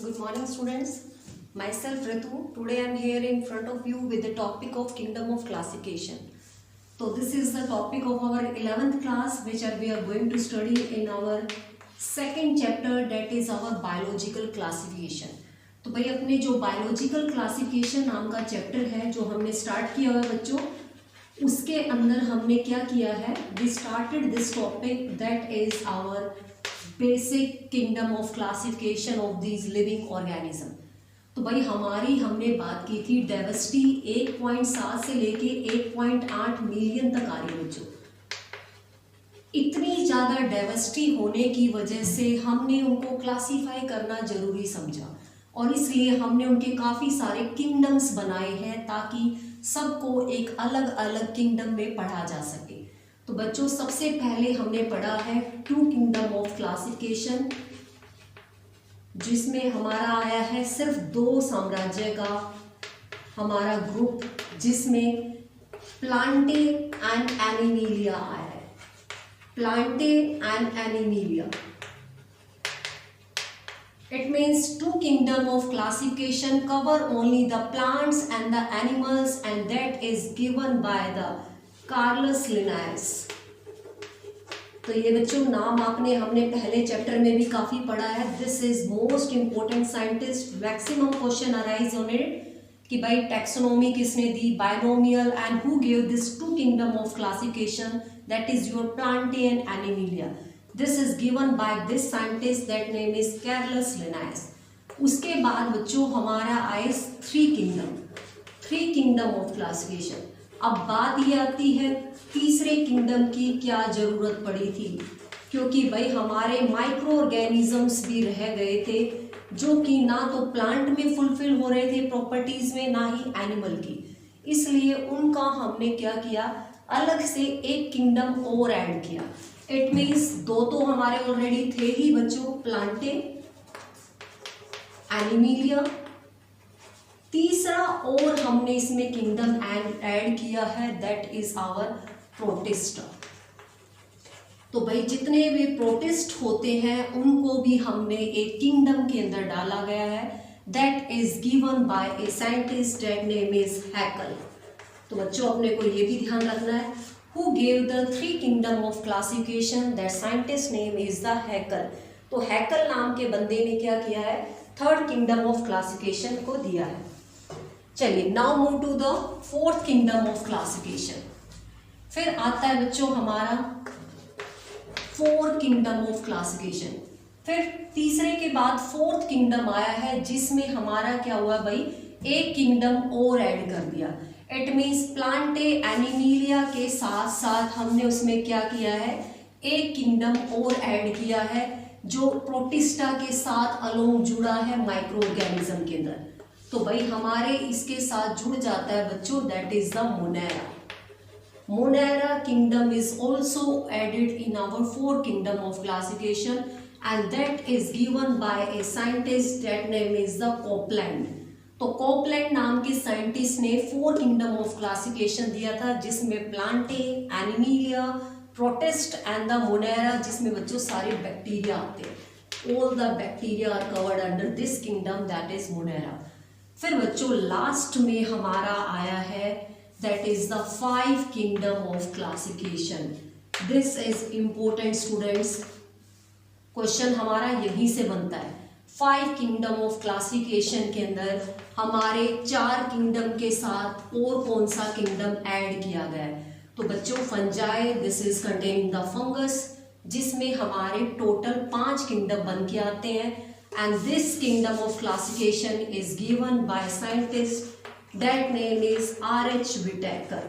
Good morning, students. Myself Ritu. Today I am here in front of you with the topic of kingdom of classification. So this is the topic of our 11th class, which we are going to study in our second chapter, that is our biological classification. तो भाई अपने जो biological classification नाम का chapter है जो हमने start किया हुआ है बच्चों, उसके अंदर हमने क्या किया है, we started this topic that is our basic kingdom of classification of these living organism. तो भाई हमने बात की थी डाइवर्सिटी 1.7 से लेके 1.8 मिलियन तक आ रही है बच्चों। इतनी ज़्यादा डाइवर्सिटी होने की वजह से हमने उनको क्लासीफाई करना जरूरी समझा और इसलिए हमने उनके काफ़ी सारे किंगडम्स बनाए हैं ताकि सबको एक अलग अलग किंगडम में पढ़ा जा सके। तो बच्चों सबसे पहले हमने पढ़ा है 2 किंगडम ऑफ क्लासिफिकेशन, जिसमें हमारा आया है सिर्फ 2 साम्राज्य का हमारा ग्रुप, जिसमें प्लांटे एंड एनिमिलिया आया है। Plantae and Animalia, it means 2 kingdom of classification cover only the plants and the animals, and that is given by the Carolus Linnaeus. तो ये बच्चों नाम हमने पहले चैप्टर में भी काफी पढ़ा है। This is most important scientist, maximum question arise on it कि भाई टैक्सोनॉमी किसने दी, binomial, and who give this 2 kingdom of classification, that is your plantae and animalia. This is given by this scientist, that name is Carolus Linnaeus. उसके बाद बच्चों हमारा आए 3 kingdom of classification. अब बात ये आती है तीसरे किंगडम की क्या जरूरत पड़ी थी, क्योंकि भाई हमारे माइक्रो ऑर्गेनिजम्स भी रह गए थे जो कि ना तो प्लांट में फुलफिल हो रहे थे प्रॉपर्टीज में, ना ही एनिमल की। इसलिए उनका हमने क्या किया, अलग से एक किंगडम और ऐड किया। इट मीन्स 2 तो हमारे ऑलरेडी थे ही बच्चों, प्लांटे, एनिमिलिया। तीसरा और हमने इसमें किंगडम ऐड किया है, दैट इज आवर प्रोटिस्टा। तो भाई जितने भी प्रोटिस्ट होते हैं उनको भी हमने एक किंगडम के अंदर डाला गया है, that is given by a scientist, that name is Haeckel. तो बच्चों अपने को ये भी ध्यान रखना है, who give the 3 kingdom of classification, that scientist name is the Haeckel. तो हैकल नाम के बंदे ने क्या किया है, 3rd किंगडम ऑफ क्लासिफिकेशन को दिया है। चलिए now move to the 4th kingdom of classification. फिर आता है बच्चों हमारा 4th किंगडम ऑफ क्लासिफिकेशन। फिर तीसरे के बाद 4th किंगडम आया है, जिसमें हमारा क्या हुआ भाई, एक किंगडम और ऐड कर दिया। इट मीन्स प्लांटे एनिमिलिया के साथ साथ हमने उसमें क्या किया है, एक किंगडम और ऐड किया है जो प्रोटिस्टा के साथ अलोंग जुड़ा है माइक्रो ऑर्गेनिज्म के अंदर। तो भाई हमारे इसके साथ जुड़ जाता है बच्चों, that is the Monera. Monera kingdom is also added in our 4th kingdom of classification, and that is given by a scientist, that name is the Copeland. तो कोपलैंड नाम के साइंटिस्ट ने 4 किंगडम ऑफ क्लासिफिकेशन दिया था, जिसमें Plantae, Animalia, protist and the Monera, जिसमें बच्चों सारे बैक्टीरिया आते हैं। All the bacteria are covered under this kingdom, that is Monera. फिर बच्चों लास्ट में हमारा आया है, that is the 5 kingdom of classification. This is important students, question हमारा यहीं से बनता है। 5 किंगडम ऑफ क्लासिफिकेशन के अंदर हमारे 4 किंगडम के साथ और कौन सा किंगडम ऐड किया गया है। तो बच्चों fungi, this is containing the fungus, जिसमें हमारे टोटल 5 किंगडम बन के आते हैं। And this kingdom of classification is given by scientist, that name is R.H. Whitaker.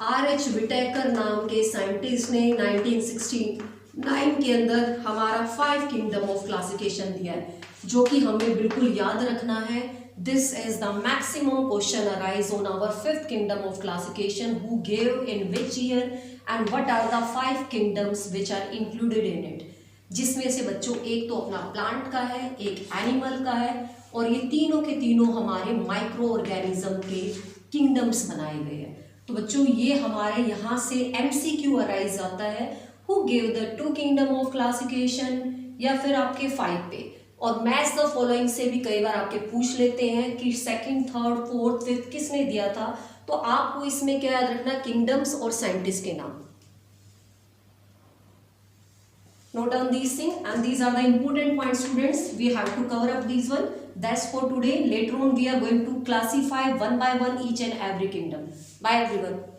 R.H. Whitaker नाम के साइंटिस्ट ने 1969 के अंदर हमारा 5 किंगडम ऑफ क्लासिफिकेशन दिया है, जो कि हमें बिल्कुल याद रखना है। This is the maximum question arise on our 5th kingdom of classification, who gave in which year and what are the 5 kingdoms which are included in it। जिसमें से बच्चों एक तो अपना प्लांट का है, एक एनिमल का है, और ये तीनों के तीनों हमारे माइक्रो ऑर्गेनिज्म के किंगडम्स बनाए गए हैं। तो बच्चों ये हमारे यहाँ से MCQ अराइज आता है, who give the 2 kingdom of classification, या फिर आपके 5 पे। और मैच द फॉलोइंग से भी कई बार आपके पूछ लेते हैं कि सेकंड, थर्ड, फोर्थ, फिफ्थ किसने दिया था, तो आपको इसमें क्या याद रखना, किंगडम्स और साइंटिस्ट के नाम. Note down these things, and these are the important points, students. We have to cover up these one. That's for today. Later on we are going to classify one by one each and every kingdom. Bye everyone.